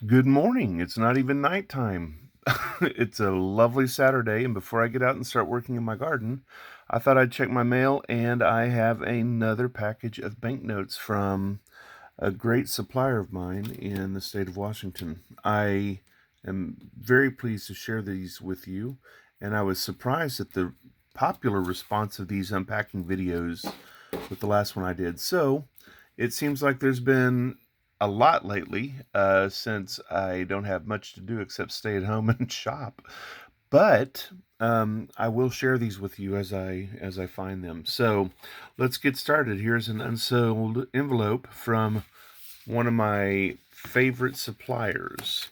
Good morning. It's not even nighttime. It's a lovely Saturday, and before I get out and start working in my garden, I thought I'd check my mail, and I have another package of banknotes from a great supplier of mine in the state of Washington. I am very pleased to share these with you, and I was surprised at the popular response of these unpacking videos with the last one I did. So, it seems like there's been a lot lately since I don't have much to do except stay at home and shop. But I will share these with you as I find them. So let's get started. Here's an unsold envelope from one of my favorite suppliers,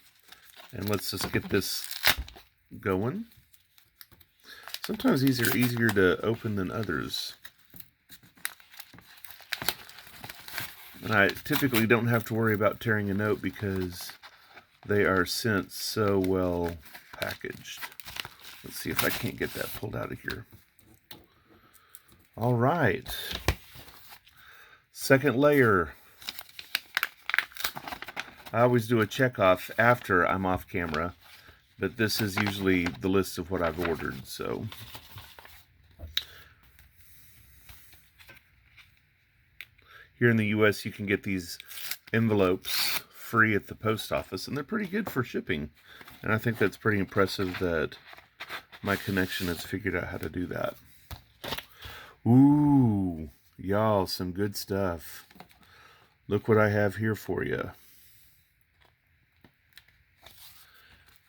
and let's just get this going. Sometimes these are easier to open than others. And I typically don't have to worry about tearing a note because they are sent so well packaged. Let's see if I can't get that pulled out of here. All right. Second layer. I always do a checkoff after I'm off camera, but this is usually the list of what I've ordered, so. Here in the US, you can get these envelopes free at the post office, and they're pretty good for shipping. And I think that's pretty impressive that my connection has figured out how to do that. Ooh, y'all, some good stuff. Look what I have here for you.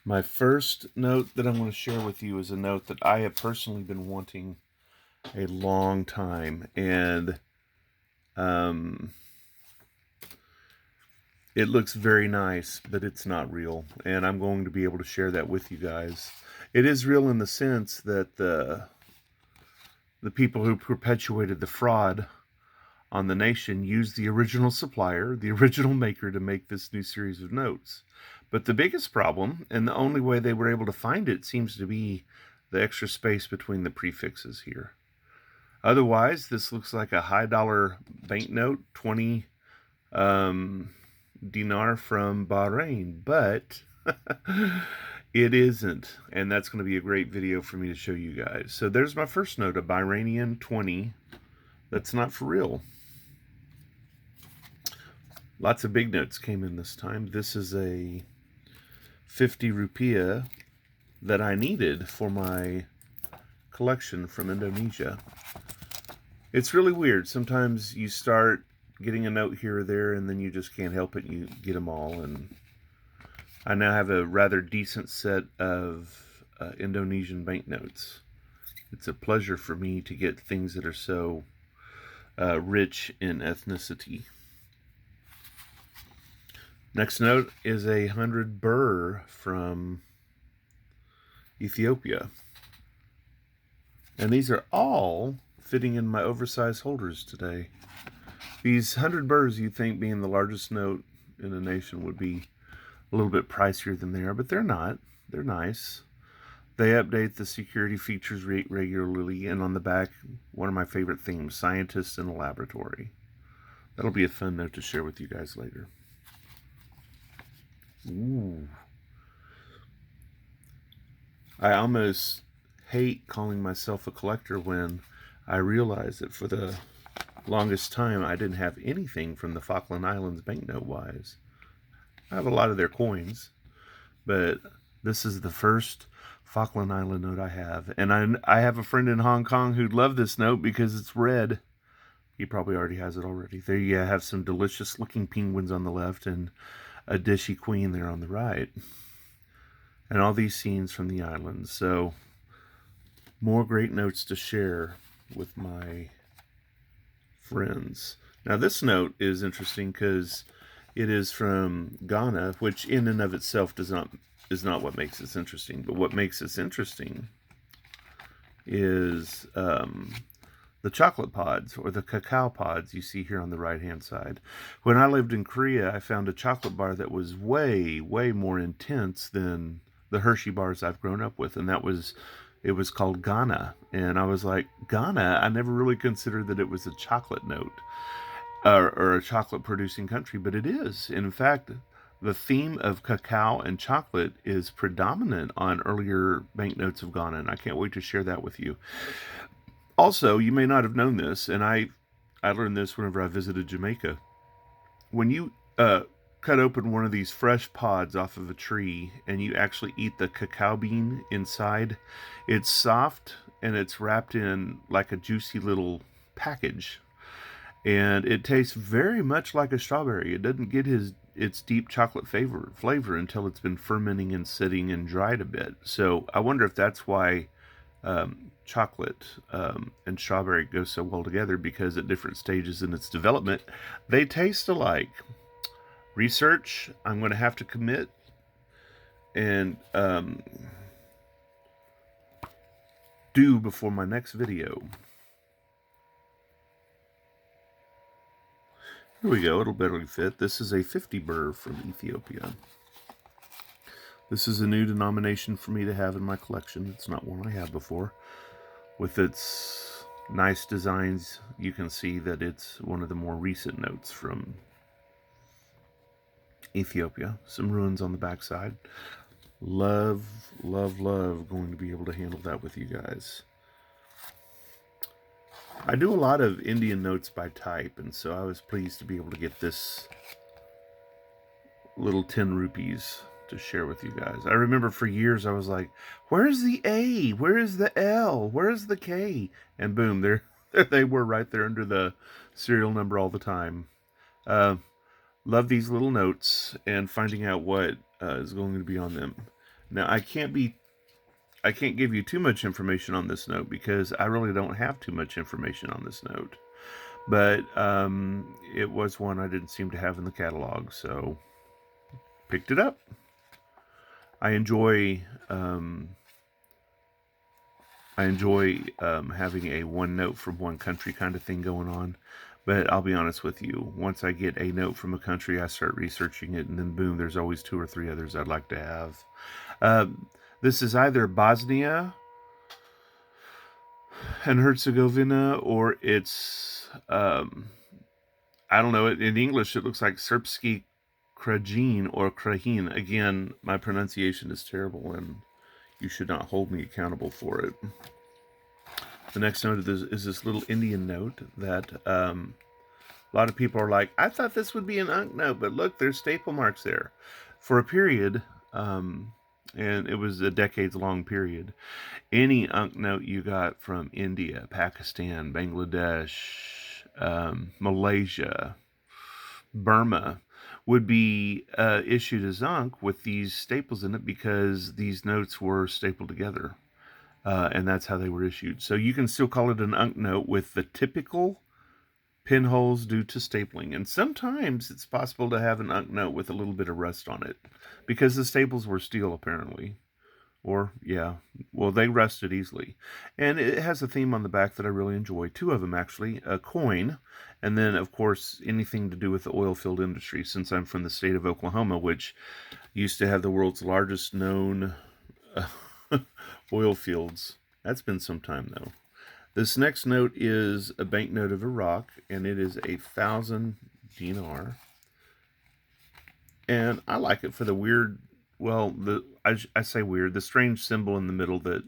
My first note that I'm going to share with you is a note that I have personally been wanting a long time, and it looks very nice, but it's not real, and I'm going to be able to share that with you guys. It is real in the sense that the people who perpetuated the fraud on the nation used the original supplier, the original maker, to make this new series of notes. But the biggest problem, and the only way they were able to find it, seems to be the extra space between the prefixes here. Otherwise, this looks like a high dollar banknote, 20 dinar from Bahrain, but it isn't, and that's going to be a great video for me to show you guys. So there's my first note, a Bahrainian 20. That's not for real. Lots of big notes came in this time. This is a 50 rupiah that I needed for my collection from Indonesia. It's really weird. Sometimes you start getting a note here or there, and then you just can't help it. You get them all, and I now have a rather decent set of Indonesian banknotes. It's a pleasure for me to get things that are so rich in ethnicity. Next note is 100 birr from Ethiopia. And these are all fitting in my oversized holders today. These 100 birrs, you'd think, being the largest note in a nation, would be a little bit pricier than they are, but they're not. They're nice. They update the security features regularly, and on the back, one of my favorite themes, scientists in a laboratory. That'll be a fun note to share with you guys later. Ooh. I almost hate calling myself a collector when I realize that for the longest time I didn't have anything from the Falkland Islands banknote wise. I have a lot of their coins, but this is the first Falkland Island note I have. And I have a friend in Hong Kong who'd love this note because it's red. He probably already has it already. There you have some delicious looking penguins on the left and a dishy queen there on the right. And all these scenes from the islands. So more great notes to share with my friends. Now this note is interesting because it is from Ghana, which in and of itself is not what makes this interesting. But what makes this interesting is the chocolate pods, or the cacao pods you see here on the right hand side. When I lived in Korea, I found a chocolate bar that was way more intense than the Hershey bars I've grown up with, and it was called Ghana. And I was like, Ghana? I never really considered that it was a chocolate note or a chocolate producing country, but it is. In fact, the theme of cacao and chocolate is predominant on earlier banknotes of Ghana, and I can't wait to share that with you. Also, you may not have known this, and I learned this whenever I visited Jamaica. When you cut open one of these fresh pods off of a tree and you actually eat the cacao bean inside, it's soft and it's wrapped in like a juicy little package, and it tastes very much like a strawberry. It doesn't get its deep chocolate flavor until it's been fermenting and sitting and dried a bit. So I wonder if that's why chocolate and strawberry go so well together, because at different stages in its development, they taste alike. Research, I'm going to have to commit and do before my next video. Here we go, it'll barely fit. This is a 50 birr from Ethiopia. This is a new denomination for me to have in my collection. It's not one I had before. With its nice designs, you can see that it's one of the more recent notes from Ethiopia. Some ruins on the backside. Love, love, love going to be able to handle that with you guys. I do a lot of Indian notes by type, and so I was pleased to be able to get this little 10 rupees to share with you guys. I remember for years I was like, where's the A? Where is the L? Where's the K? And boom, there they were right there under the serial number all the time. Love these little notes and finding out what is going to be on them. Now, I can't give you too much information on this note because I really don't have too much information on this note. But it was one I didn't seem to have in the catalog, so picked it up. I enjoy having a one note from one country kind of thing going on. But I'll be honest with you, once I get a note from a country, I start researching it, and then boom, there's always 2 or 3 others I'd like to have. This is either Bosnia and Herzegovina, or it's, I don't know, in English it looks like Srpski Krajin or Krahin. Again, my pronunciation is terrible, and you should not hold me accountable for it. The next note is this little Indian note that a lot of people are like, I thought this would be an Ankh note, but look, there's staple marks there. For a period, and it was a decades-long period, any Ankh note you got from India, Pakistan, Bangladesh, Malaysia, Burma, would be issued as Ankh with these staples in it because these notes were stapled together. And that's how they were issued. So you can still call it an Ankh note with the typical pinholes due to stapling. And sometimes it's possible to have an Ankh note with a little bit of rust on it because the staples were steel, apparently. Or, yeah, well, they rusted easily. And it has a theme on the back that I really enjoy. 2 of them, actually. A coin, and then, of course, anything to do with the oil field industry, since I'm from the state of Oklahoma, which used to have the world's largest known oil fields. That's been some time, though. This next note is a banknote of Iraq, and it is 1,000 dinar. And I like it for the weird, well, I say weird, the strange symbol in the middle that,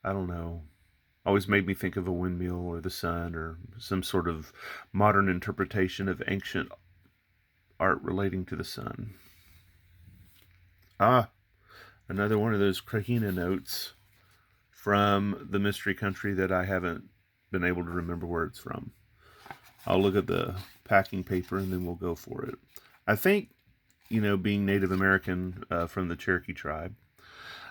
I don't know, always made me think of a windmill or the sun or some sort of modern interpretation of ancient art relating to the sun. Ah, another one of those Krahina notes from the mystery country that I haven't been able to remember where it's from. I'll look at the packing paper and then we'll go for it. I think, you know, being Native American from the Cherokee tribe,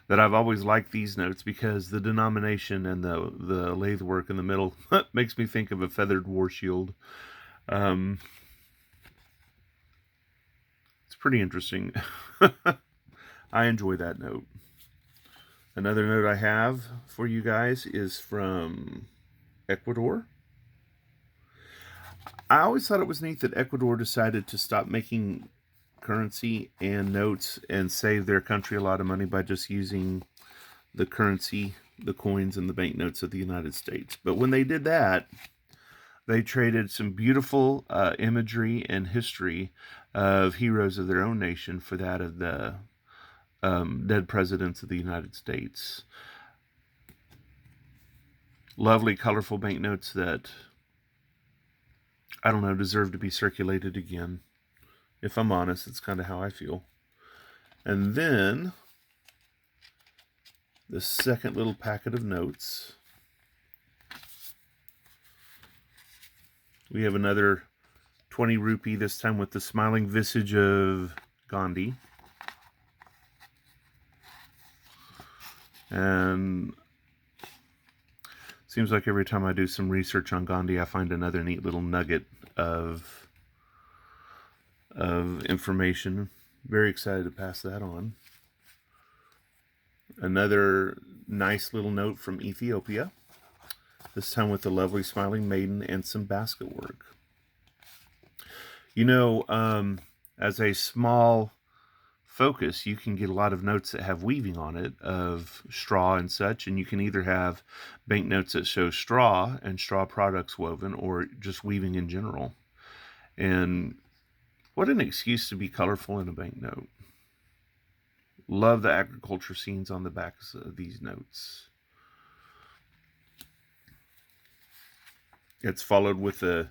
that I've always liked these notes because the denomination and the lathe work in the middle makes me think of a feathered war shield. It's pretty interesting. I enjoy that note. Another note I have for you guys is from Ecuador. I always thought it was neat that Ecuador decided to stop making currency and notes and save their country a lot of money by just using the currency, the coins, and the banknotes of the United States. But when they did that, they traded some beautiful imagery and history of heroes of their own nation for that of the dead presidents of the United States. Lovely, colorful banknotes that, I don't know, deserve to be circulated again. If I'm honest, it's kind of how I feel. And then the second little packet of notes. We have another 20 rupee, this time with the smiling visage of Gandhi. And seems like every time I do some research on Gandhi, I find another neat little nugget of information. Very excited to pass that on. Another nice little note from Ethiopia, this time with the lovely smiling maiden and some basket work. You know, as a small focus, you can get a lot of notes that have weaving on it of straw and such, and you can either have banknotes that show straw and straw products woven, or just weaving in general. And what an excuse to be colorful in a banknote. Love the agriculture scenes on the backs of these notes. It's followed with a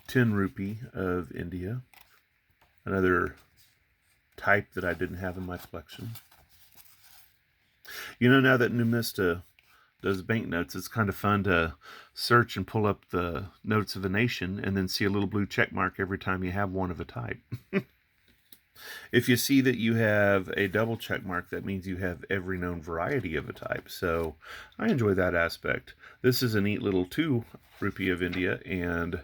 10 rupee of India, another type that I didn't have in my collection. You know, now that Numista does banknotes, it's kind of fun to search and pull up the notes of a nation and then see a little blue check mark every time you have one of a type. If you see that you have a double check mark, that means you have every known variety of a type. So I enjoy that aspect. This is a neat little 2 rupee of India, and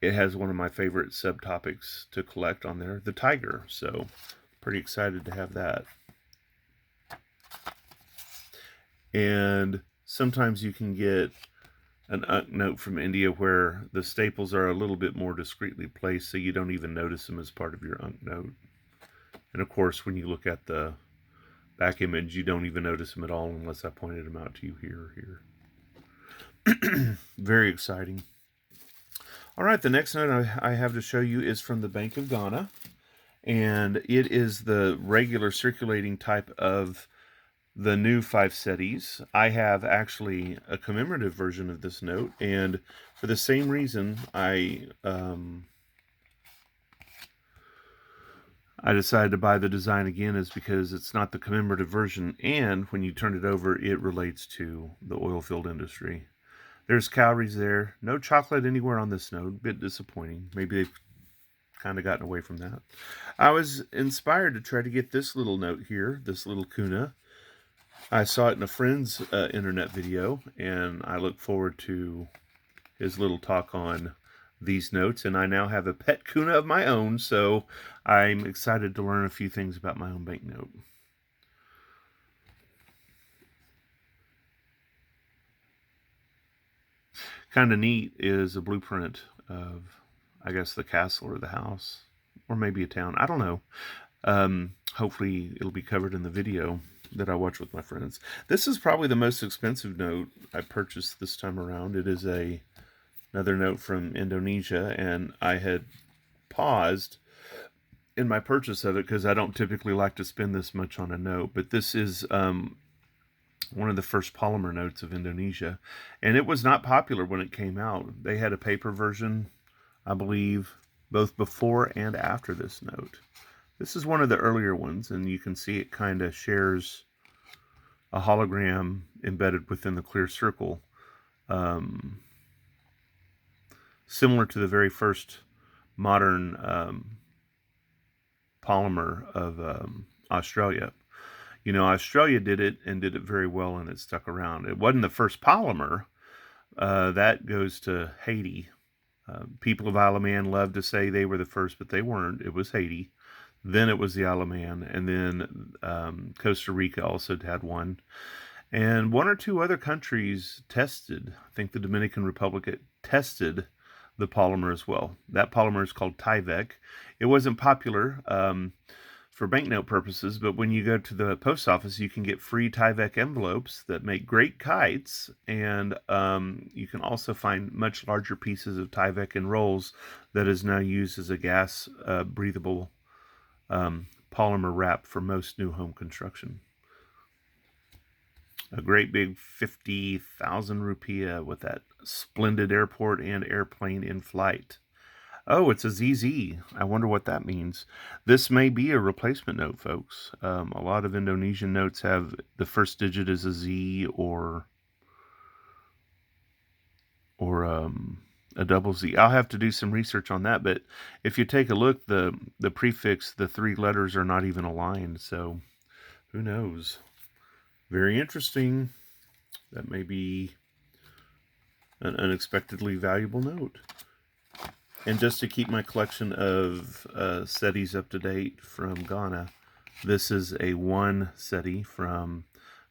it has one of my favorite subtopics to collect on there, the tiger. So pretty excited to have that. And sometimes you can get an unk note from India where the staples are a little bit more discreetly placed, so you don't even notice them as part of your unk note. And of course, when you look at the back image, you don't even notice them at all unless I pointed them out to you here or here. Very exciting. All right, the next note I have to show you is from the Bank of Ghana, and it is the regular circulating type of the new 5 cedis. I have actually a commemorative version of this note, and for the same reason, I decided to buy the design again, is because it's not the commemorative version, and when you turn it over, it relates to the oil field industry. There's calories there. No chocolate anywhere on this note. Bit disappointing. Maybe they've kind of gotten away from that. I was inspired to try to get this little note here, this little kuna. I saw it in a friend's internet video, and I look forward to his little talk on these notes. And I now have a pet kuna of my own, so I'm excited to learn a few things about my own banknote. Kind of neat is a blueprint of, I guess, the castle or the house, or maybe a town. I don't know. Hopefully it'll be covered in the video that I watch with my friends. This is probably the most expensive note I purchased this time around. It is another note from Indonesia, and I had paused in my purchase of it because I don't typically like to spend this much on a note, but this is one of the first polymer notes of Indonesia, and it was not popular when it came out. They had a paper version, I believe, both before and after this note. This is one of the earlier ones, and you can see it kind of shares a hologram embedded within the clear circle, similar to the very first modern polymer of Australia. You know, Australia did it and did it very well, and it stuck around. It wasn't the first polymer. That goes to Haiti. People of Isle of Man love to say they were the first, but they weren't. It was Haiti. Then it was the Isle of Man, and then Costa Rica also had one. And 1 or 2 other countries tested. I think the Dominican Republic tested the polymer as well. That polymer is called Tyvek. It wasn't popular. for banknote purposes, but when you go to the post office, you can get free Tyvek envelopes that make great kites, and you can also find much larger pieces of Tyvek in rolls that is now used as a gas breathable polymer wrap for most new home construction. A great big 50,000 rupiah with that splendid airport and airplane in flight. Oh, it's a ZZ. I wonder what that means. This may be a replacement note, folks. A lot of Indonesian notes have the first digit is a Z or a double Z. I'll have to do some research on that, but if you take a look, the prefix, the three letters are not even aligned, so who knows? Very interesting. That may be an unexpectedly valuable note. And just to keep my collection of SETIs up to date from Ghana, this is a one SETI from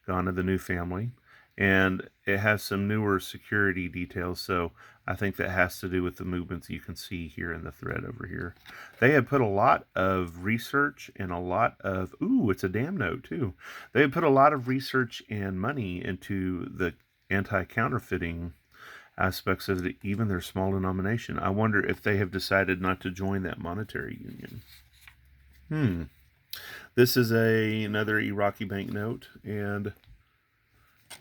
Ghana, the new family. And it has some newer security details, so I think that has to do with the movements you can see here in the thread over here. They have put a lot of research and a lot of, ooh, it's a damn note too. They have put a lot of research and money into the anti-counterfeiting aspects of even their small denomination. I wonder if they have decided not to join that monetary union. This is another Iraqi banknote, and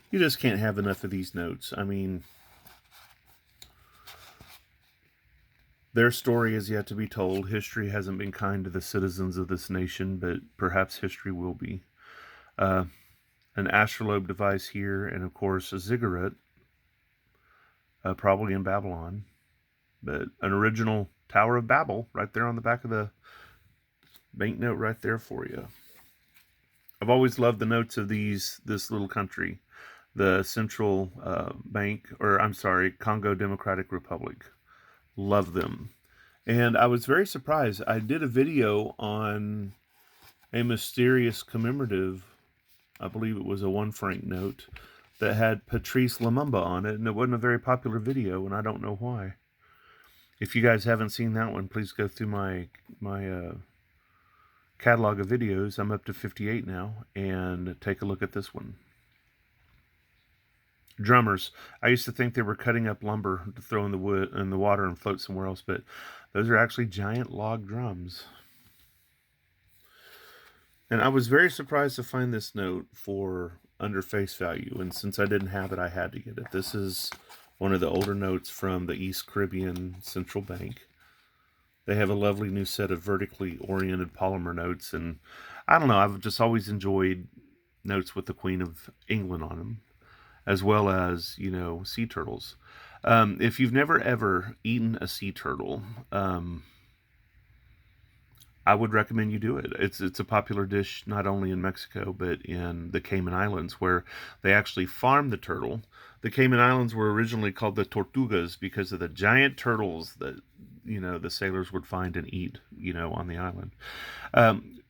you just can't have enough of these notes. I mean, their story is yet to be told. History hasn't been kind to the citizens of this nation, but perhaps history will be. An astrolabe device here, and of course a ziggurat, probably in Babylon, but an original Tower of Babel right there on the back of the banknote right there for you. I've always loved the notes of this little country, the Central Congo Democratic Republic. Love them. And I was very surprised. I did a video on a mysterious commemorative, I believe it was a 1 franc note, that had Patrice Lumumba on it, and it wasn't a very popular video, and I don't know why. If you guys haven't seen that one, please go through my catalog of videos. I'm up to 58 now, and take a look at this one. Drummers. I used to think they were cutting up lumber to throw in the wood in the water and float somewhere else, but those are actually giant log drums. And I was very surprised to find this note for under face value, and since I didn't have it, I had to get it. This is one of the older notes from the East Caribbean Central Bank. They have a lovely new set of vertically oriented polymer notes, and I don't know, I've just always enjoyed notes with the Queen of England on them, as well as, you know, sea turtles. If you've never ever eaten a sea turtle, I would recommend you do it. It's a popular dish not only in Mexico, but in the Cayman Islands, where they actually farm the turtle. The Cayman Islands were originally called the Tortugas because of the giant turtles that, you know, the sailors would find and eat, you know, on the island.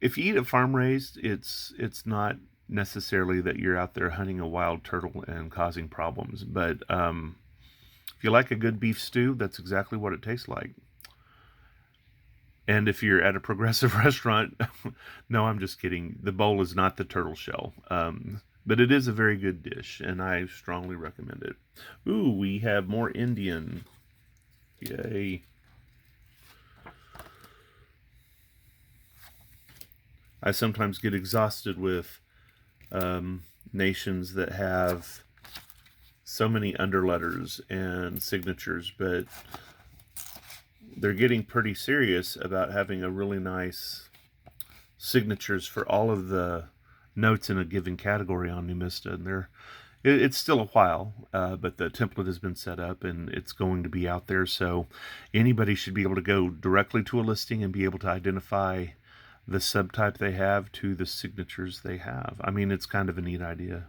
If you eat it farm raised, it's not necessarily that you're out there hunting a wild turtle and causing problems. But if you like a good beef stew, that's exactly what it tastes like. And if you're at a progressive restaurant, no, I'm just kidding. The bowl is not the turtle shell. But it is a very good dish, and I strongly recommend it. Ooh, we have more Indian. Yay. I sometimes get exhausted with nations that have so many underletters and signatures, but they're getting pretty serious about having a really nice signatures for all of the notes in a given category on Numista, and it's still a while, but the template has been set up and it's going to be out there, so anybody should be able to go directly to a listing and be able to identify the subtype they have to the signatures they have. I mean, it's kind of a neat idea.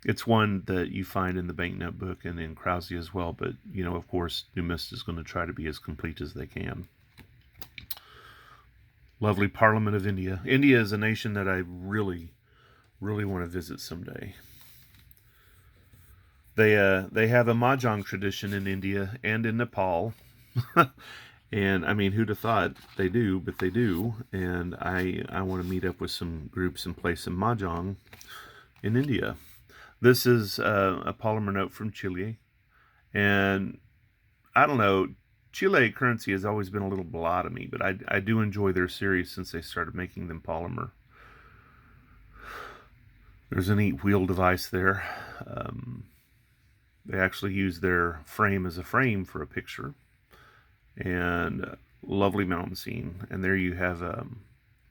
It's one that you find in the banknote book and in Krause as well, but, you know, of course, Numista is going to try to be as complete as they can. Lovely Parliament of India. India is a nation that I really, really want to visit someday. They have a mahjong tradition in India and in Nepal. And I mean, who'd have thought they do, but they do. And I want to meet up with some groups and play some mahjong in India. This is a polymer note from Chile. And I don't know, Chile currency has always been a little blah to me, but I do enjoy their series since they started making them polymer. There's a neat wheel device there. They actually use their frame as a frame for a picture. And lovely mountain scene. And there you have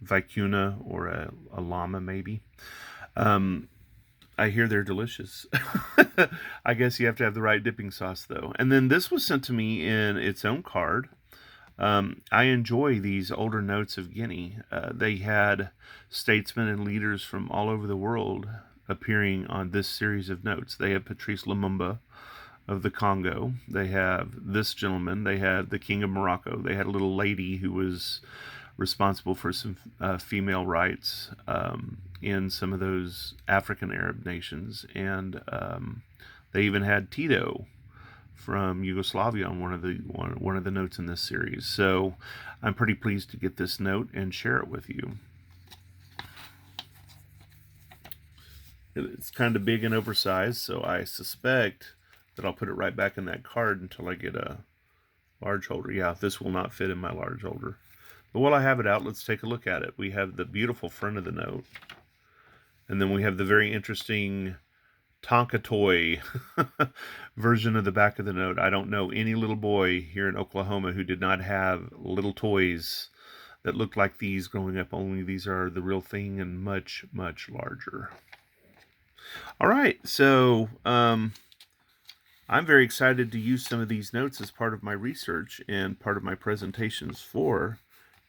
vicuna or a llama, maybe. I hear they're delicious. I guess you have to have the right dipping sauce, though. And then this was sent to me in its own card. I enjoy these older notes of Guinea. They had statesmen and leaders from all over the world appearing on this series of notes. They have Patrice Lumumba of the Congo. They have this gentleman. They had the King of Morocco. They had a little lady who was responsible for some female rights in some of those African Arab nations. And they even had Tito from Yugoslavia on one of the notes in this series. So I'm pretty pleased to get this note and share it with you. It's kind of big and oversized, so I suspect that I'll put it right back in that card until I get a large holder. Yeah, this will not fit in my large holder. But while I have it out, let's take a look at it. We have the beautiful front of the note. And then we have the very interesting Tonka toy version of the back of the note. I don't know any little boy here in Oklahoma who did not have little toys that looked like these growing up, only these are the real thing and much, much larger. All right, so I'm very excited to use some of these notes as part of my research and part of my presentations for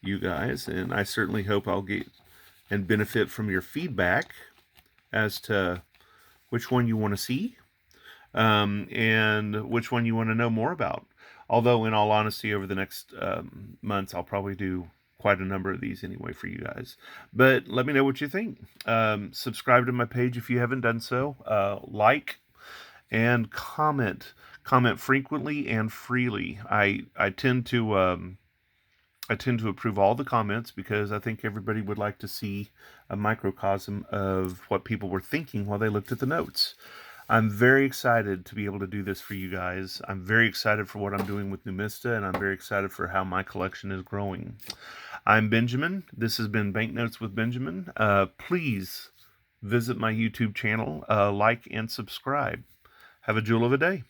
you guys, and I certainly hope I'll get and benefit from your feedback as to which one you want to see and which one you want to know more about. Although, in all honesty, over the next months, I'll probably do quite a number of these anyway for you guys. But let me know what you think. Subscribe to my page if you haven't done so. Like and comment. Comment frequently and freely. I tend to approve all the comments because I think everybody would like to see a microcosm of what people were thinking while they looked at the notes. I'm very excited to be able to do this for you guys. I'm very excited for what I'm doing with Numista, and I'm very excited for how my collection is growing. I'm Benjamin. This has been Banknotes with Benjamin. Please visit my YouTube channel, like and subscribe. Have a jewel of a day.